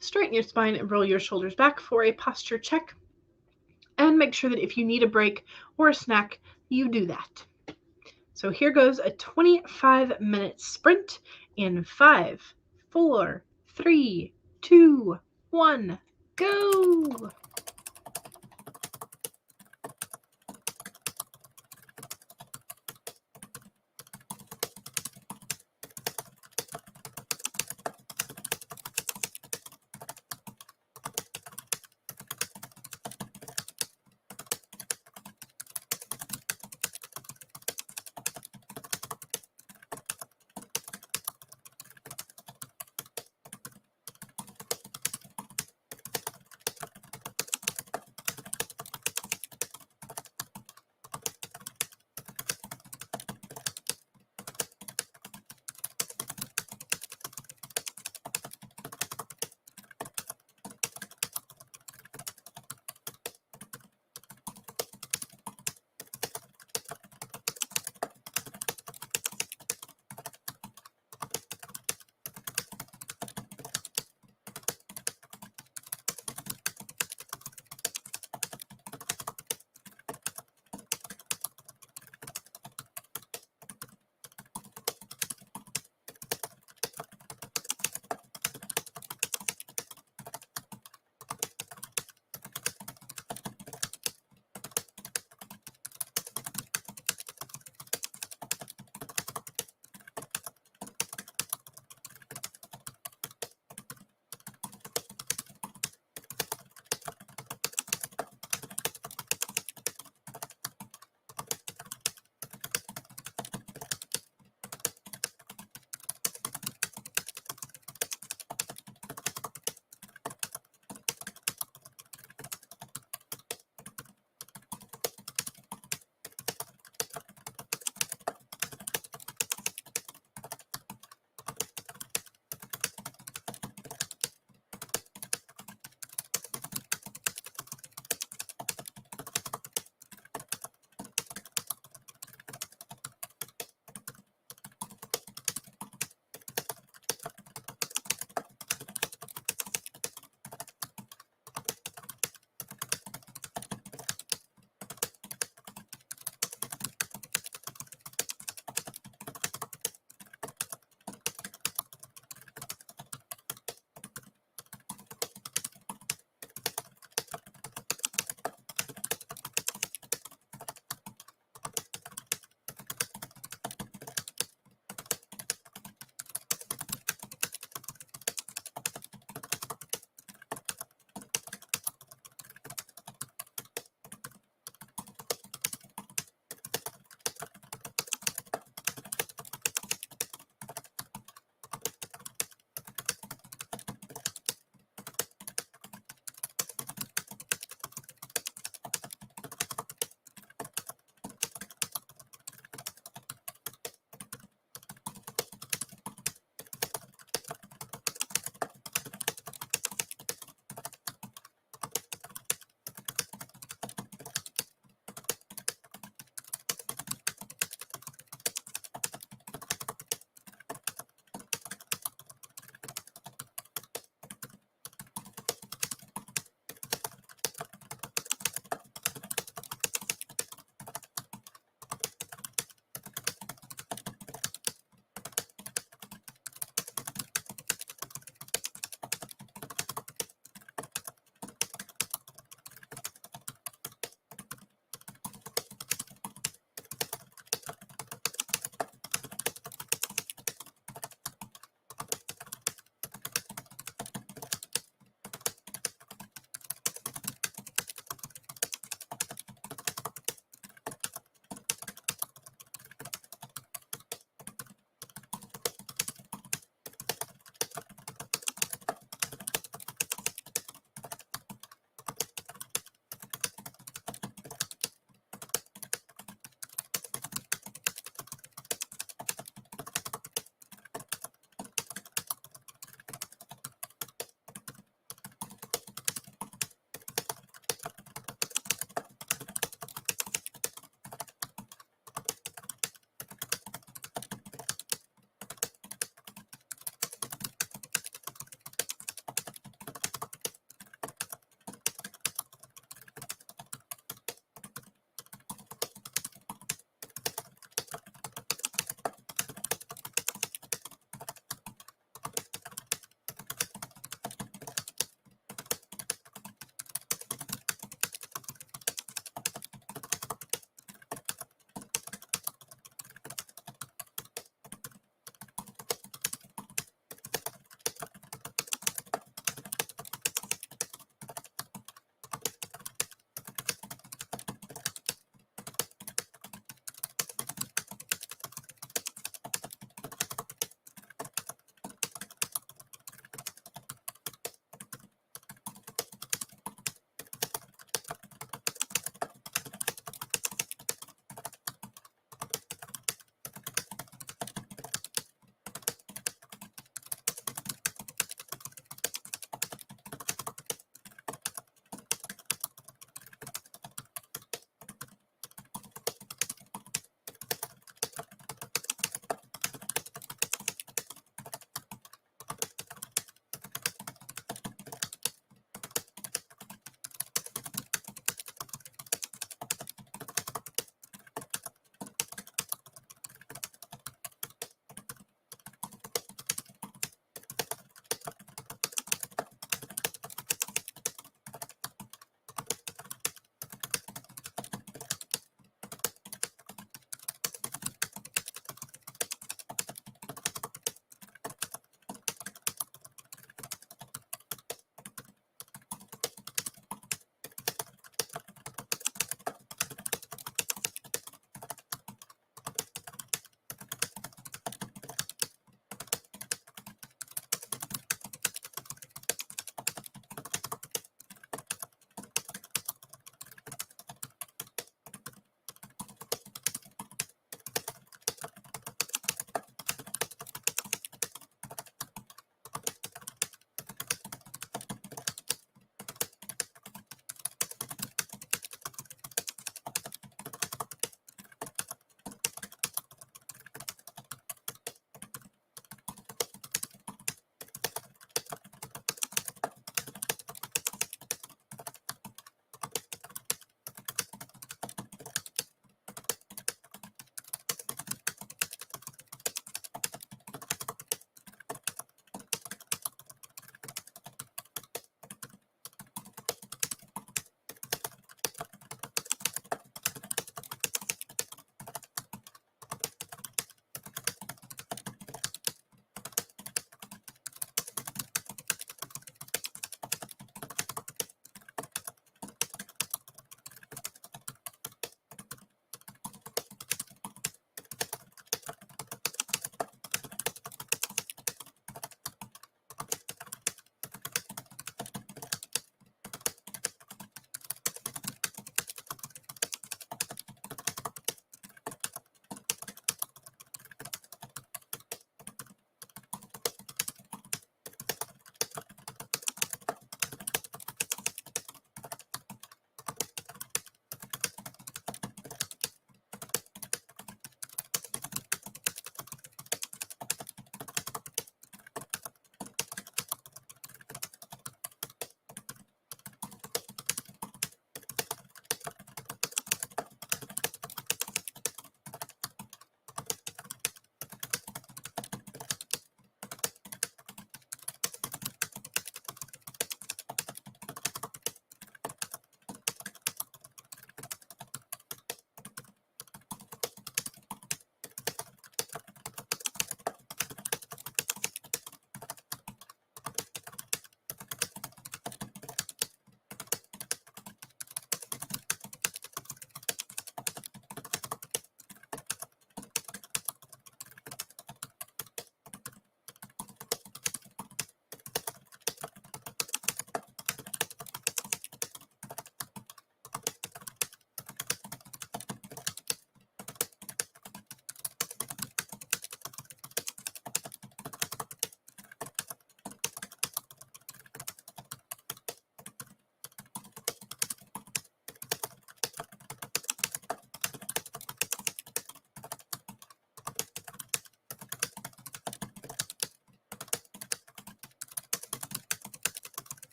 Straighten your spine and roll your shoulders back for a posture check. And make sure that if you need a break or a snack, you do that. So here goes a 25-minute sprint in 5, 4, 3, 2, 1, go!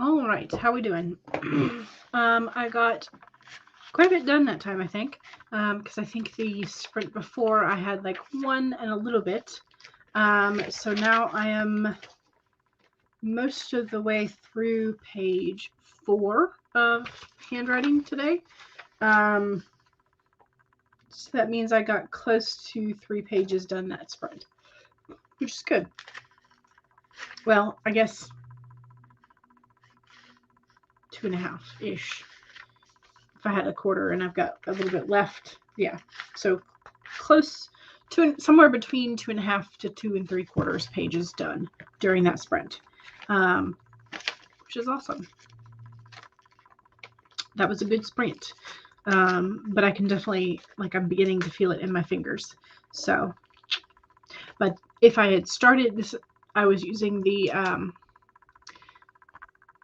All right, how we doing? I got quite a bit done that time, I think, because I think the sprint before I had like 1 and a little bit. So now I am most of the way through page 4 of handwriting today. So that means I got close to 3 pages done that sprint, which is good. Well, I guess 2.5-ish. If I had a quarter and I've got a little bit left. Yeah. So close to somewhere between 2.5 to 2 3/4 pages done during that sprint, which is awesome. That was a good sprint. But I can definitely, like, I'm beginning to feel it in my fingers. So, but if I had started this, I was using the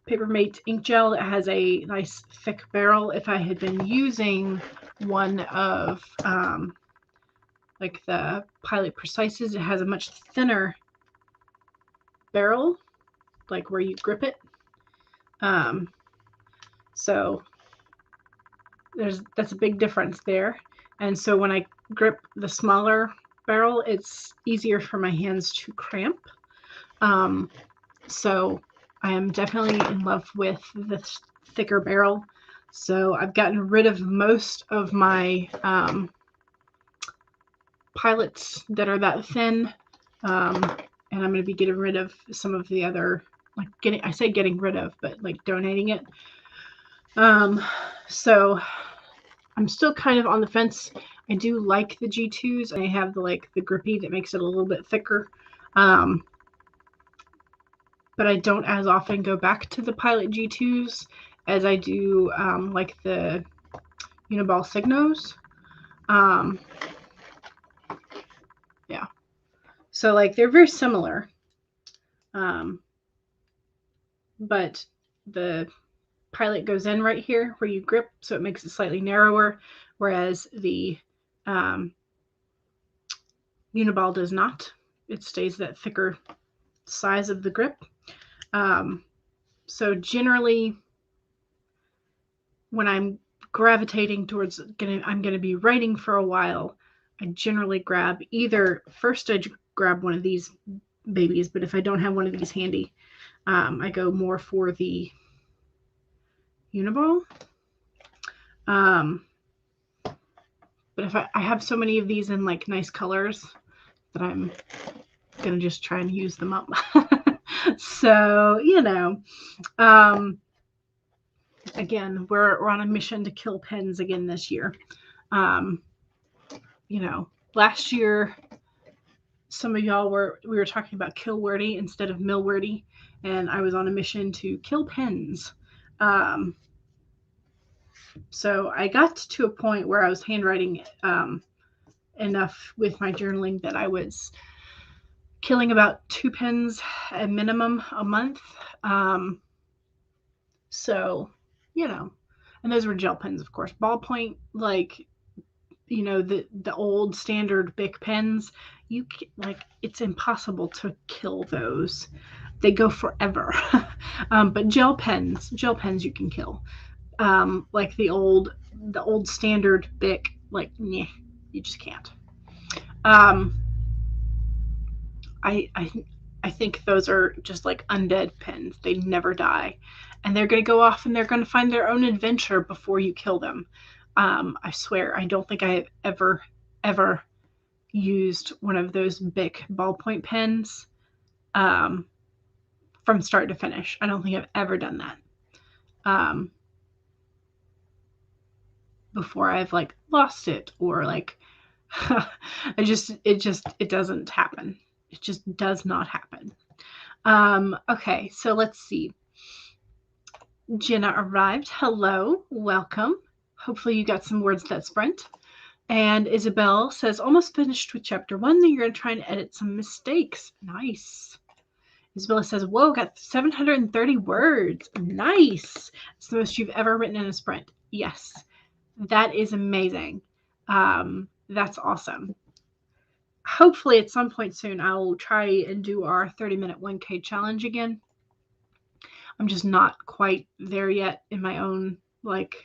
Papermate ink gel that has a nice thick barrel. If I had been using one of like the Pilot Precises, it has a much thinner barrel, like where you grip it. So that's a big difference there. And so when I grip the smaller barrel, it's easier for my hands to cramp. So I am definitely in love with the thicker barrel. So I've gotten rid of most of my pilots that are that thin. And I'm going to be getting rid of some of the other, like I say getting rid of, but like donating it. So I'm still kind of on the fence. I do like the G2s. I have the grippy that makes it a little bit thicker. But I don't as often go back to the Pilot G2s as I do like the Uniball Signos. Yeah. So like they're very similar. But the Pilot goes in right here where you grip, so it makes it slightly narrower, whereas the Uniball does not. It stays that thicker size of the grip. So generally, when I'm gravitating towards I'm going to be writing for a while, I generally grab first I grab one of these babies, but if I don't have one of these handy, I go more for the Uniball. But if I have so many of these in like nice colors that I'm going to just try and use them up. So, again, we're on a mission to kill pens again this year. Last year, some of y'all we were talking about kill wordy instead of mill wordy, and I was on a mission to kill pens. So I got to a point where I was handwriting enough with my journaling that I was killing about 2 pens at minimum a month. So, and those were gel pens, of course. Ballpoint, the old standard Bic pens, it's impossible to kill those. They go forever. But gel pens you can kill. Like the old standard Bic, you just can't. I think those are just like undead pens. They never die. And they're going to go off and they're going to find their own adventure before you kill them. I swear, I don't think I have ever used one of those Bic ballpoint pens from start to finish. I don't think I've ever done that before I've lost it or it doesn't happen. It just does not happen. Okay, so let's see. Jenna arrived. Hello, welcome. Hopefully you got some words that sprint. And Isabel says, almost finished with chapter 1. Then you're going to try and edit some mistakes. Nice. Isabella says, whoa, got 730 words. Nice. It's the most you've ever written in a sprint. Yes. That is amazing. That's awesome. Hopefully at some point soon, I'll try and do our 30-minute 1K challenge again. I'm just not quite there yet in my own like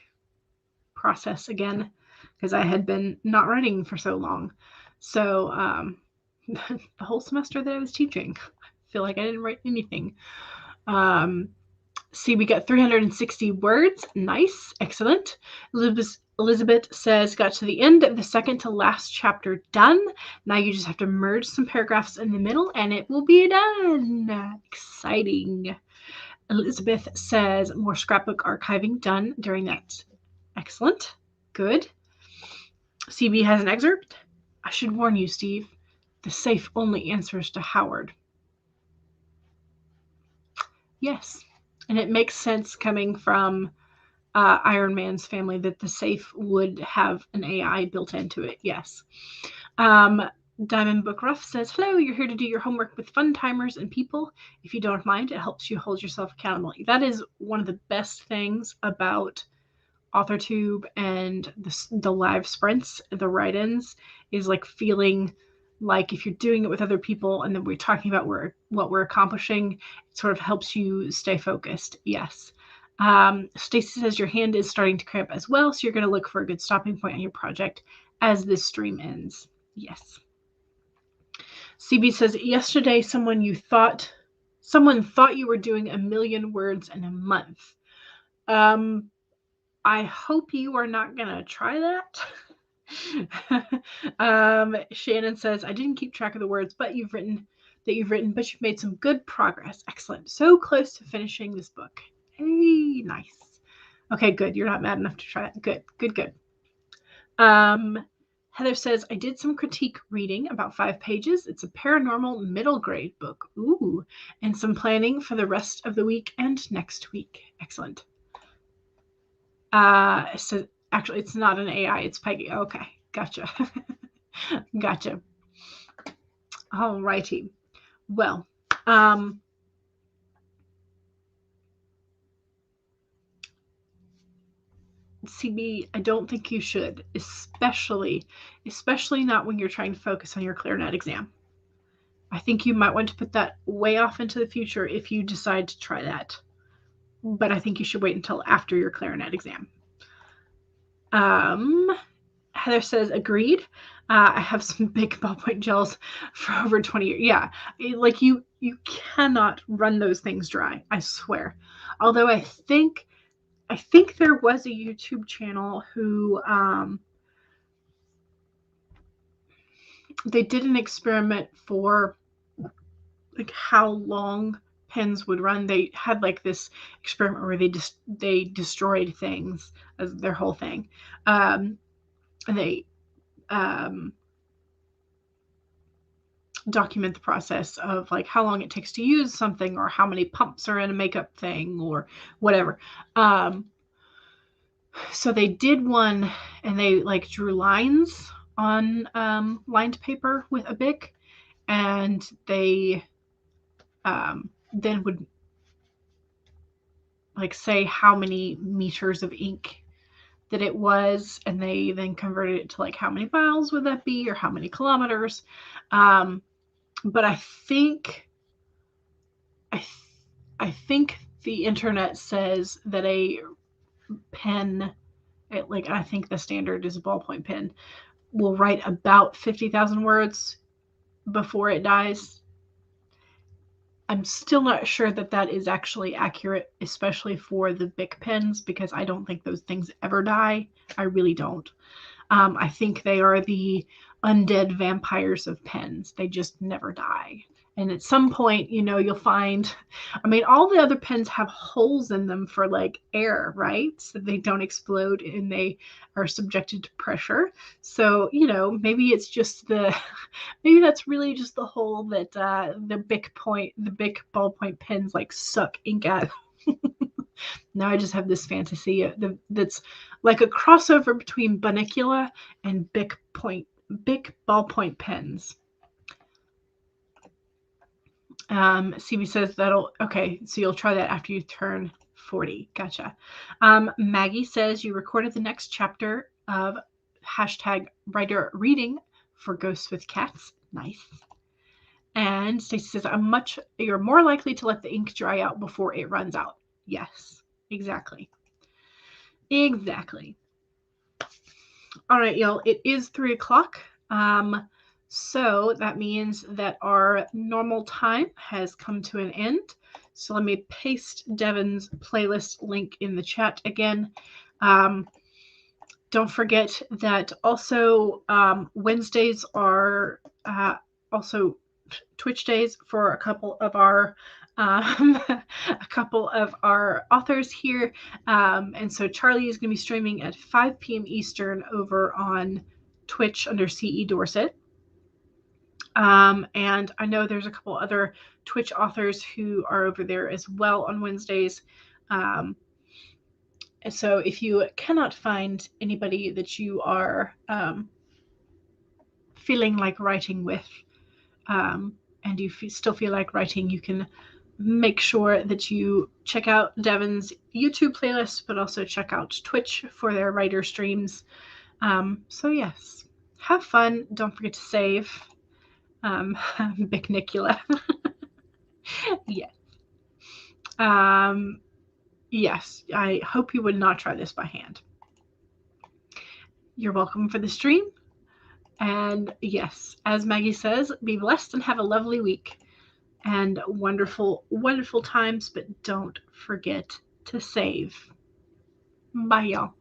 process again, because I had been not writing for so long. So the whole semester that I was teaching, I feel like I didn't write anything. See, we got 360 words. Nice. Excellent. Elizabeth says, got to the end of the second to last chapter done. Now you just have to merge some paragraphs in the middle and it will be done. Exciting. Elizabeth says, more scrapbook archiving done during that. Excellent. Good. CB has an excerpt. I should warn you, Steve. The safe only answers to Howard. Yes. And it makes sense coming from Iron Man's family that the safe would have an AI built into it. Yes. Diamond Book Ruff says, hello, you're here to do your homework with fun timers and people. If you don't mind, it helps you hold yourself accountable. That is one of the best things about AuthorTube and the live sprints, the write-ins, is like feeling like if you're doing it with other people and then we're talking about what we're accomplishing, it sort of helps you stay focused. Yes. Stacy says your hand is starting to cramp as well, so you're going to look for a good stopping point on your project as this stream ends. Yes. CB says, yesterday someone thought you were doing 1 million words in a month. I hope you are not going to try that. Shannon says, I didn't keep track of the words but you've written, but you've made some good progress. Excellent. So close to finishing this book. Hey, nice. Okay, good. You're not mad enough to try it. Good. Heather says, I did some critique reading, about 5 pages. It's a paranormal middle grade book. Ooh, and some planning for the rest of the week and next week. Excellent. So actually, it's not an AI. It's Peggy. Okay, gotcha. Gotcha. All righty. Well, CB, I don't think you should, especially not when you're trying to focus on your clarinet exam. I think you might want to put that way off into the future if you decide to try that. But I think you should wait until after your clarinet exam. Heather says, agreed. I have some big ballpoint gels for over 20 years. Yeah, like you cannot run those things dry, I swear. Although I think there was a YouTube channel who they did an experiment for like how long pens would run. They had like this experiment where they destroyed things as their whole thing. And they document the process of like how long it takes to use something or how many pumps are in a makeup thing or whatever. So they did one and they like drew lines on lined paper with a Bic, and they then would like say how many meters of ink that it was, and they then converted it to like how many miles would that be or how many kilometers. But I think the internet says that a pen, I think the standard is a ballpoint pen, will write about 50,000 words before it dies. I'm still not sure that is actually accurate, especially for the Bic pens, because I don't think those things ever die. I really don't. I think they are the undead vampires of pens. They just never die. And at some point, you'll find, all the other pens have holes in them for like air, right? So they don't explode and they are subjected to pressure. So, maybe it's just maybe that's really just the hole that the Bic ballpoint pens like suck ink out. Now I just have this fantasy that's like a crossover between Bunnicula and Bic ballpoint pens. CB says okay, so you'll try that after you turn 40. Gotcha. Maggie says you recorded the next chapter of #writer reading for Ghosts with Cats. Nice. And Stacey says you're more likely to let the ink dry out before it runs out. Yes, exactly. Exactly. All right, y'all, it is 3 o'clock. So that means that our normal time has come to an end. So let me paste Devin's playlist link in the chat again. Don't forget that also Wednesdays are also Twitch days for a couple of our authors here, and so Charlie is going to be streaming at 5 p.m. Eastern over on Twitch under CE Dorset. And I know there's a couple other Twitch authors who are over there as well on Wednesdays. And so if you cannot find anybody that you are feeling like writing with, and you still feel like writing, you can make sure that you check out Devin's YouTube playlist, but also check out Twitch for their writer streams. So yes, have fun. Don't forget to save. Big Nicula. Yes. Yes, I hope you would not try this by hand. You're welcome for the stream. And yes, as Maggie says, be blessed and have a lovely week and wonderful, wonderful times, but don't forget to save. Bye, y'all.